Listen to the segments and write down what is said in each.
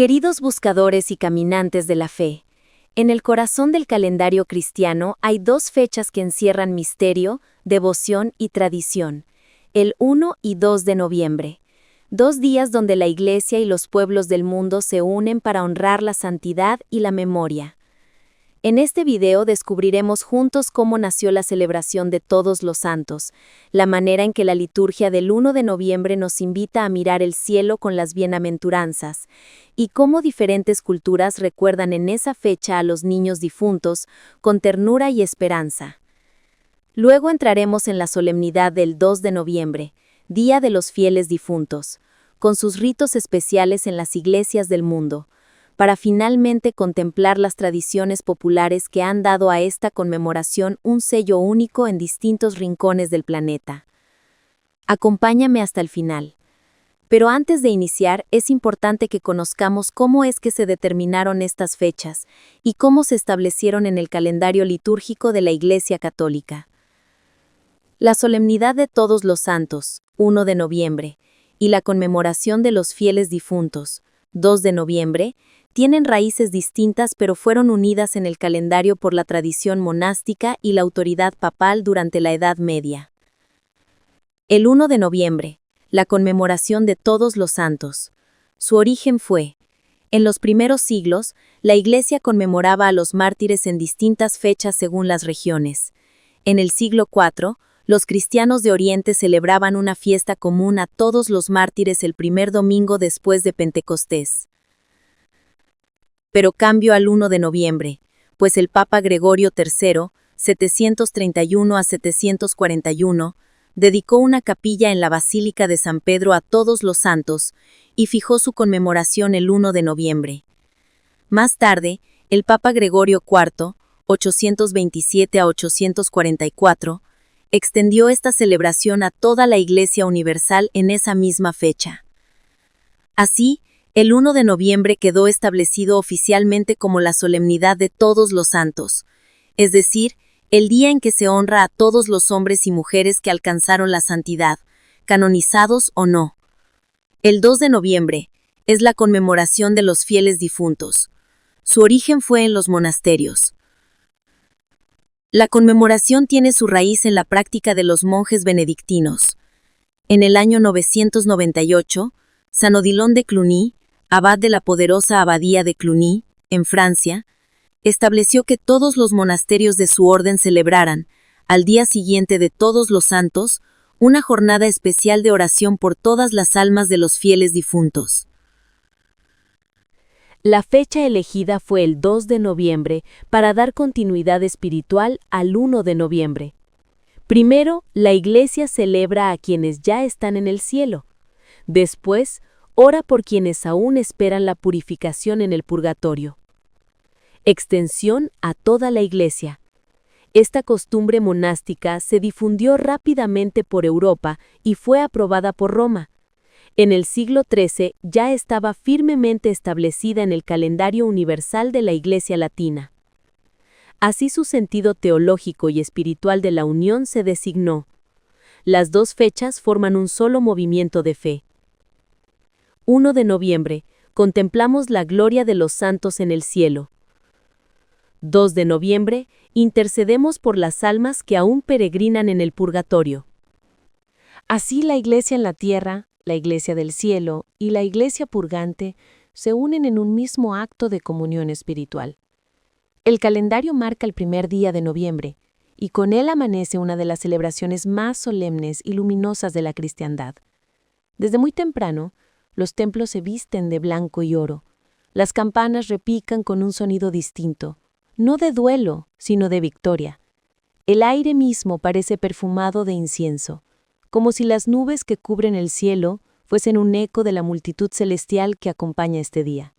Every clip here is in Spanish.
Queridos buscadores y caminantes de la fe, en el corazón del calendario cristiano hay dos fechas que encierran misterio, devoción y tradición: el 1 y 2 de noviembre. 2 días donde la Iglesia y los pueblos del mundo se unen para honrar la santidad y la memoria. En este video descubriremos juntos cómo nació la celebración de Todos los Santos, la manera en que la liturgia del 1 de noviembre nos invita a mirar el cielo con las bienaventuranzas, y cómo diferentes culturas recuerdan en esa fecha a los niños difuntos con ternura y esperanza. Luego entraremos en la solemnidad del 2 de noviembre, Día de los Fieles Difuntos, con sus ritos especiales en las iglesias del mundo, para finalmente contemplar las tradiciones populares que han dado a esta conmemoración un sello único en distintos rincones del planeta. Acompáñame hasta el final. Pero antes de iniciar, es importante que conozcamos cómo es que se determinaron estas fechas y cómo se establecieron en el calendario litúrgico de la Iglesia Católica. La solemnidad de Todos los Santos, 1 de noviembre, y la conmemoración de los fieles difuntos, 2 de noviembre, tienen raíces distintas pero fueron unidas en el calendario por la tradición monástica y la autoridad papal durante la Edad Media. El 1 de noviembre, la conmemoración de Todos los Santos. Su origen fue: en los primeros siglos, la Iglesia conmemoraba a los mártires en distintas fechas según las regiones. En el siglo IV, los cristianos de Oriente celebraban una fiesta común a todos los mártires el primer domingo después de Pentecostés. Pero cambió al 1 de noviembre, pues el Papa Gregorio III, 731 a 741, dedicó una capilla en la Basílica de San Pedro a Todos los Santos y fijó su conmemoración el 1 de noviembre. Más tarde, el Papa Gregorio IV, 827 a 844, extendió esta celebración a toda la Iglesia Universal en esa misma fecha. Así, el 1 de noviembre quedó establecido oficialmente como la solemnidad de Todos los Santos, es decir, el día en que se honra a todos los hombres y mujeres que alcanzaron la santidad, canonizados o no. El 2 de noviembre es la conmemoración de los fieles difuntos. Su origen fue en los monasterios. La conmemoración tiene su raíz en la práctica de los monjes benedictinos. En el año 998, San Odilon de Cluny, abad de la poderosa abadía de Cluny, en Francia, estableció que todos los monasterios de su orden celebraran, al día siguiente de Todos los Santos, una jornada especial de oración por todas las almas de los fieles difuntos. La fecha elegida fue el 2 de noviembre para dar continuidad espiritual al 1 de noviembre. Primero, la Iglesia celebra a quienes ya están en el cielo. Después, ora por quienes aún esperan la purificación en el purgatorio. Extensión a toda la Iglesia. Esta costumbre monástica se difundió rápidamente por Europa y fue aprobada por Roma. En el siglo XIII ya estaba firmemente establecida en el calendario universal de la Iglesia Latina. Así su sentido teológico y espiritual de la unión se designó. Las dos fechas forman un solo movimiento de fe. 1 de noviembre, contemplamos la gloria de los santos en el cielo. 2 de noviembre, intercedemos por las almas que aún peregrinan en el purgatorio. Así la Iglesia en la tierra, la Iglesia del cielo y la Iglesia purgante se unen en un mismo acto de comunión espiritual. El calendario marca el primer día de noviembre, y con él amanece una de las celebraciones más solemnes y luminosas de la cristiandad. Desde muy temprano, los templos se visten de blanco y oro. Las campanas repican con un sonido distinto, no de duelo, sino de victoria. El aire mismo parece perfumado de incienso, como si las nubes que cubren el cielo fuesen un eco de la multitud celestial que acompaña este día.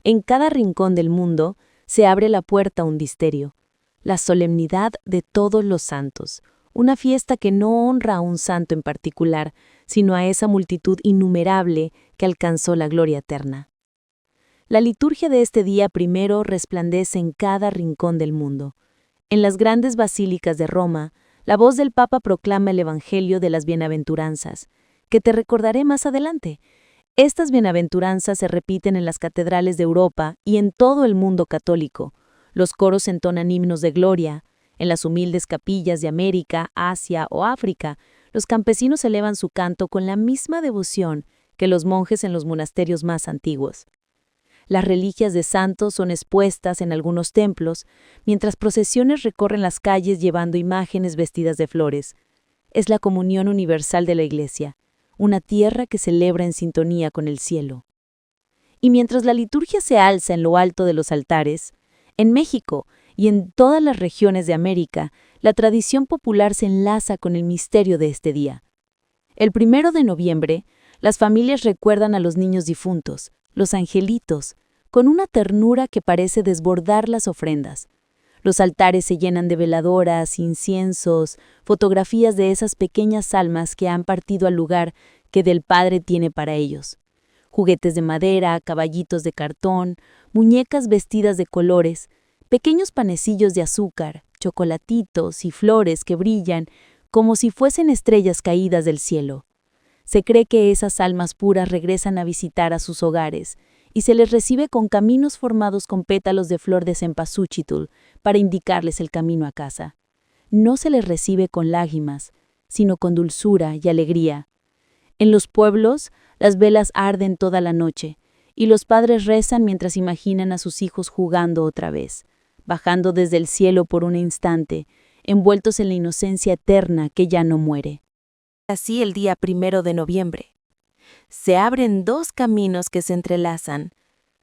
En cada rincón del mundo se abre la puerta a un misterio, la solemnidad de Todos los Santos, una fiesta que no honra a un santo en particular, sino a esa multitud innumerable que alcanzó la gloria eterna. La liturgia de este día primero resplandece en cada rincón del mundo. En las grandes basílicas de Roma, la voz del Papa proclama el Evangelio de las Bienaventuranzas, que te recordaré más adelante. Estas bienaventuranzas se repiten en las catedrales de Europa y en todo el mundo católico. Los coros entonan himnos de gloria. En las humildes capillas de América, Asia o África, los campesinos elevan su canto con la misma devoción que los monjes en los monasterios más antiguos. Las reliquias de santos son expuestas en algunos templos, mientras procesiones recorren las calles llevando imágenes vestidas de flores. Es la comunión universal de la Iglesia, una tierra que celebra en sintonía con el cielo. Y mientras la liturgia se alza en lo alto de los altares, en México y en todas las regiones de América, la tradición popular se enlaza con el misterio de este día. El 1 de noviembre, las familias recuerdan a los niños difuntos, los angelitos, con una ternura que parece desbordar las ofrendas. Los altares se llenan de veladoras, inciensos, fotografías de esas pequeñas almas que han partido al lugar que del Padre tiene para ellos. Juguetes de madera, caballitos de cartón, muñecas vestidas de colores, pequeños panecillos de azúcar, chocolatitos y flores que brillan como si fuesen estrellas caídas del cielo. Se cree que esas almas puras regresan a visitar a sus hogares y se les recibe con caminos formados con pétalos de flor de cempasúchil para indicarles el camino a casa. No se les recibe con lágrimas, sino con dulzura y alegría. En los pueblos, las velas arden toda la noche y los padres rezan mientras imaginan a sus hijos jugando otra vez, bajando desde el cielo por un instante, envueltos en la inocencia eterna que ya no muere. Así el día 1 de noviembre. Se abren dos caminos que se entrelazan: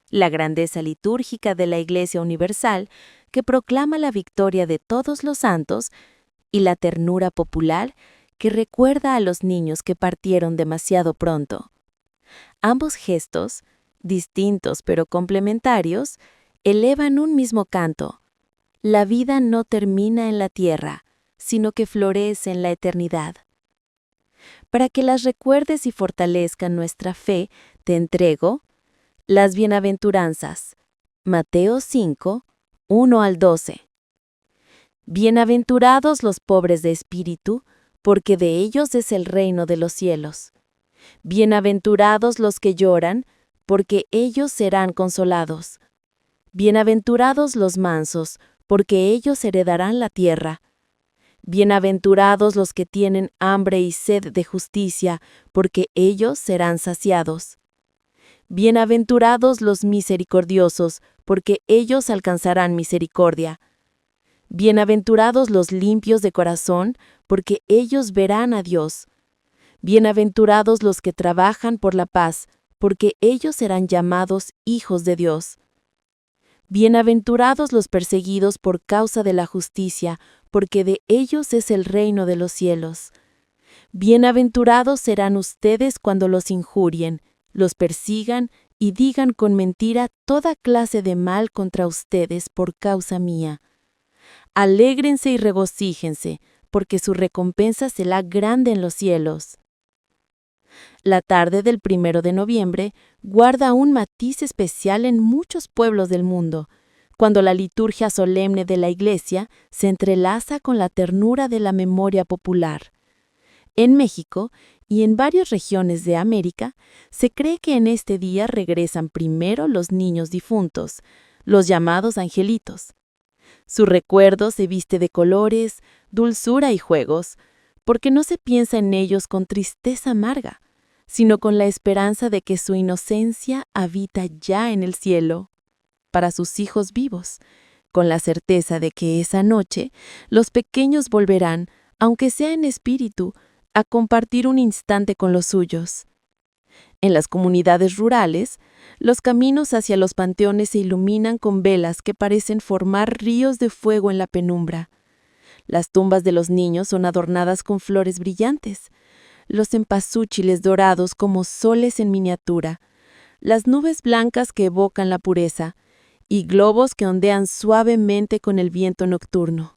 la grandeza litúrgica de la Iglesia Universal, que proclama la victoria de todos los santos, y la ternura popular, que recuerda a los niños que partieron demasiado pronto. Ambos gestos, distintos pero complementarios, elevan un mismo canto. La vida no termina en la tierra, sino que florece en la eternidad. Para que las recuerdes y fortalezcan nuestra fe, te entrego las bienaventuranzas. Mateo 5, 1 al 12. Bienaventurados los pobres de espíritu, porque de ellos es el reino de los cielos. Bienaventurados los que lloran, porque ellos serán consolados. Bienaventurados los mansos, porque ellos heredarán la tierra. Bienaventurados los que tienen hambre y sed de justicia, porque ellos serán saciados. Bienaventurados los misericordiosos, porque ellos alcanzarán misericordia. Bienaventurados los limpios de corazón, porque ellos verán a Dios. Bienaventurados los que trabajan por la paz, porque ellos serán llamados hijos de Dios. Bienaventurados los perseguidos por causa de la justicia, porque de ellos es el reino de los cielos. Bienaventurados serán ustedes cuando los injurien, los persigan y digan con mentira toda clase de mal contra ustedes por causa mía. Alégrense y regocíjense, porque su recompensa será grande en los cielos. La tarde del 1 de noviembre guarda un matiz especial en muchos pueblos del mundo, cuando la liturgia solemne de la Iglesia se entrelaza con la ternura de la memoria popular. En México y en varias regiones de América, se cree que en este día regresan primero los niños difuntos, los llamados angelitos. Su recuerdo se viste de colores, dulzura y juegos, porque no se piensa en ellos con tristeza amarga, sino con la esperanza de que su inocencia habita ya en el cielo, para sus hijos vivos, con la certeza de que esa noche los pequeños volverán, aunque sea en espíritu, a compartir un instante con los suyos. En las comunidades rurales, los caminos hacia los panteones se iluminan con velas que parecen formar ríos de fuego en la penumbra. Las tumbas de los niños son adornadas con flores brillantes, los cempasúchiles dorados como soles en miniatura, las nubes blancas que evocan la pureza, y globos que ondean suavemente con el viento nocturno.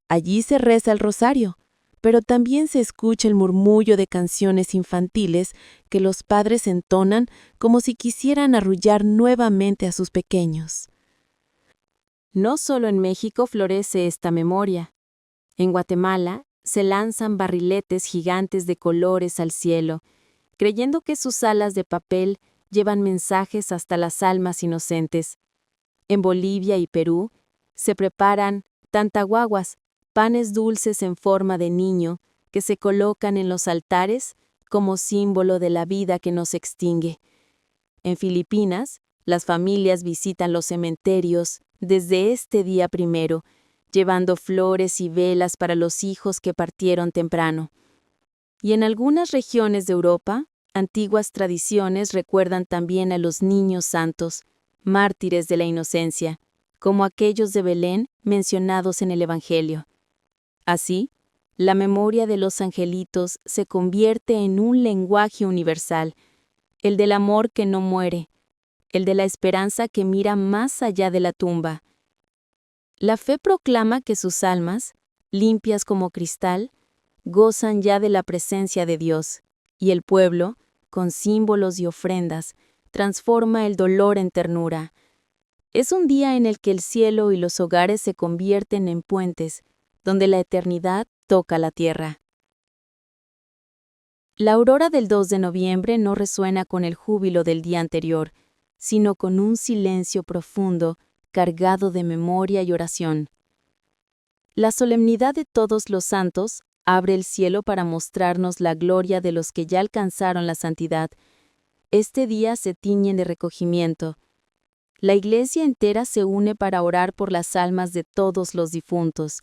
Allí se reza el rosario, pero también se escucha el murmullo de canciones infantiles que los padres entonan como si quisieran arrullar nuevamente a sus pequeños. No solo en México florece esta memoria. En Guatemala se lanzan barriletes gigantes de colores al cielo, creyendo que sus alas de papel llevan mensajes hasta las almas inocentes. En Bolivia y Perú se preparan tantahuaguas, panes dulces en forma de niño, que se colocan en los altares como símbolo de la vida que no se extingue. En Filipinas, las familias visitan los cementerios desde este día primero, llevando flores y velas para los hijos que partieron temprano. Y en algunas regiones de Europa, antiguas tradiciones recuerdan también a los niños santos, mártires de la inocencia, como aquellos de Belén mencionados en el Evangelio. Así, la memoria de los angelitos se convierte en un lenguaje universal, el del amor que no muere, el de la esperanza que mira más allá de la tumba. La fe proclama que sus almas, limpias como cristal, gozan ya de la presencia de Dios, y el pueblo, con símbolos y ofrendas, transforma el dolor en ternura. Es un día en el que el cielo y los hogares se convierten en puentes, donde la eternidad toca la tierra. La aurora del 2 de noviembre no resuena con el júbilo del día anterior, sino con un silencio profundo, cargado de memoria y oración. La solemnidad de todos los santos abre el cielo para mostrarnos la gloria de los que ya alcanzaron la santidad. Este día se tiñe de recogimiento. La Iglesia entera se une para orar por las almas de todos los difuntos,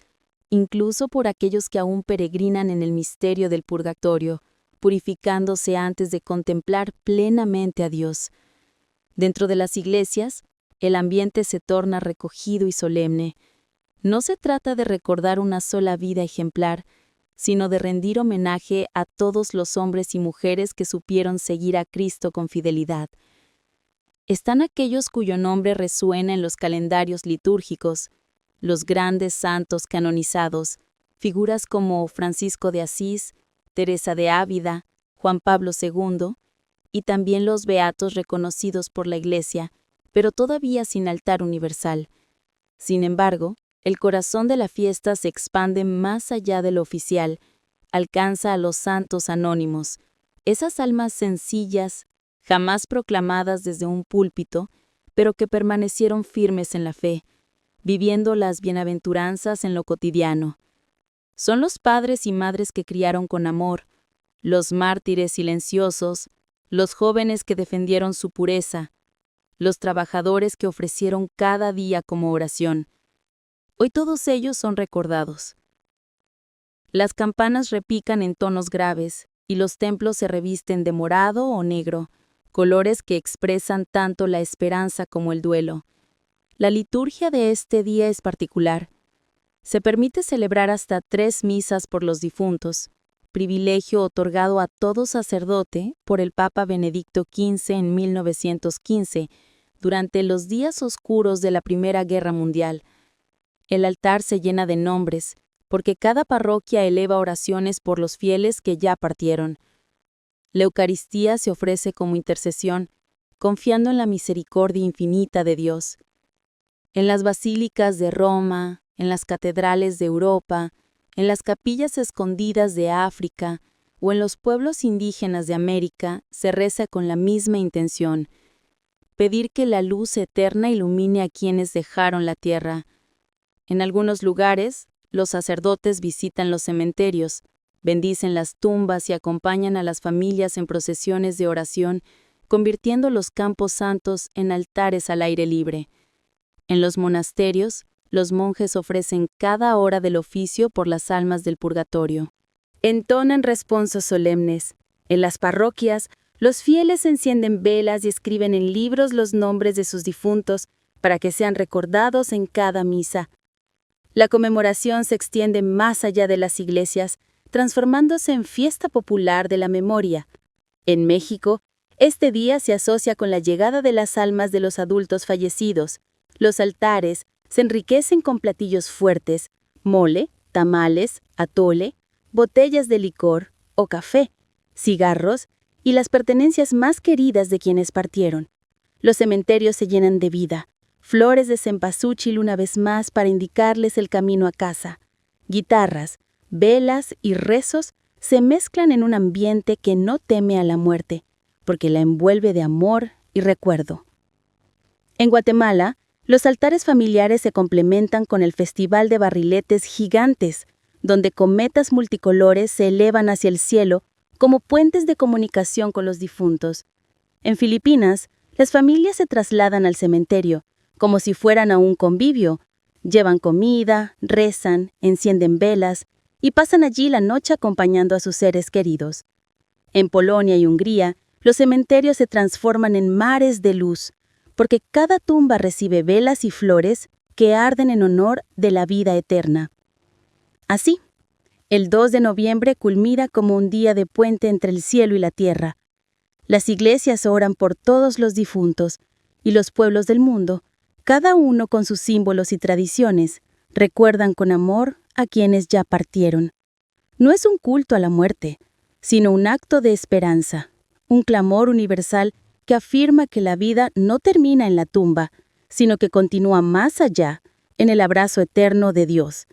incluso por aquellos que aún peregrinan en el misterio del purgatorio, purificándose antes de contemplar plenamente a Dios. Dentro de las iglesias, el ambiente se torna recogido y solemne. No se trata de recordar una sola vida ejemplar, sino de rendir homenaje a todos los hombres y mujeres que supieron seguir a Cristo con fidelidad. Están aquellos cuyo nombre resuena en los calendarios litúrgicos, los grandes santos canonizados, figuras como Francisco de Asís, Teresa de Ávila, Juan Pablo II, y también los beatos reconocidos por la Iglesia, pero todavía sin altar universal. Sin embargo, el corazón de la fiesta se expande más allá de lo oficial, alcanza a los santos anónimos, esas almas sencillas, jamás proclamadas desde un púlpito, pero que permanecieron firmes en la fe, viviendo las bienaventuranzas en lo cotidiano. Son los padres y madres que criaron con amor, los mártires silenciosos, los jóvenes que defendieron su pureza, los trabajadores que ofrecieron cada día como oración. Hoy todos ellos son recordados. Las campanas repican en tonos graves y los templos se revisten de morado o negro, colores que expresan tanto la esperanza como el duelo. La liturgia de este día es particular. Se permite celebrar hasta 3 misas por los difuntos, privilegio otorgado a todo sacerdote por el Papa Benedicto XV en 1915, durante los días oscuros de la Primera Guerra Mundial. El altar se llena de nombres, porque cada parroquia eleva oraciones por los fieles que ya partieron. La Eucaristía se ofrece como intercesión, confiando en la misericordia infinita de Dios. En las basílicas de Roma, en las catedrales de Europa, en las capillas escondidas de África o en los pueblos indígenas de América se reza con la misma intención: pedir que la luz eterna ilumine a quienes dejaron la tierra. En algunos lugares, los sacerdotes visitan los cementerios, bendicen las tumbas y acompañan a las familias en procesiones de oración, convirtiendo los campos santos en altares al aire libre. En los monasterios, los monjes ofrecen cada hora del oficio por las almas del purgatorio. Entonan responsos solemnes. En las parroquias, los fieles encienden velas y escriben en libros los nombres de sus difuntos para que sean recordados en cada misa. La conmemoración se extiende más allá de las iglesias, transformándose en fiesta popular de la memoria. En México, este día se asocia con la llegada de las almas de los adultos fallecidos. Los altares se enriquecen con platillos fuertes, mole, tamales, atole, botellas de licor o café, cigarros y las pertenencias más queridas de quienes partieron. Los cementerios se llenan de vida, flores de cempasúchil una vez más para indicarles el camino a casa. Guitarras, velas y rezos se mezclan en un ambiente que no teme a la muerte, porque la envuelve de amor y recuerdo. En Guatemala, los altares familiares se complementan con el Festival de Barriletes gigantes, donde cometas multicolores se elevan hacia el cielo como puentes de comunicación con los difuntos. En Filipinas, las familias se trasladan al cementerio, como si fueran a un convivio. Llevan comida, rezan, encienden velas y pasan allí la noche acompañando a sus seres queridos. En Polonia y Hungría, los cementerios se transforman en mares de luz, porque cada tumba recibe velas y flores que arden en honor de la vida eterna. Así, el 2 de noviembre culmina como un día de puente entre el cielo y la tierra. Las iglesias oran por todos los difuntos, y los pueblos del mundo, cada uno con sus símbolos y tradiciones, recuerdan con amor a quienes ya partieron. No es un culto a la muerte, sino un acto de esperanza, un clamor universal que afirma que la vida no termina en la tumba, sino que continúa más allá, en el abrazo eterno de Dios.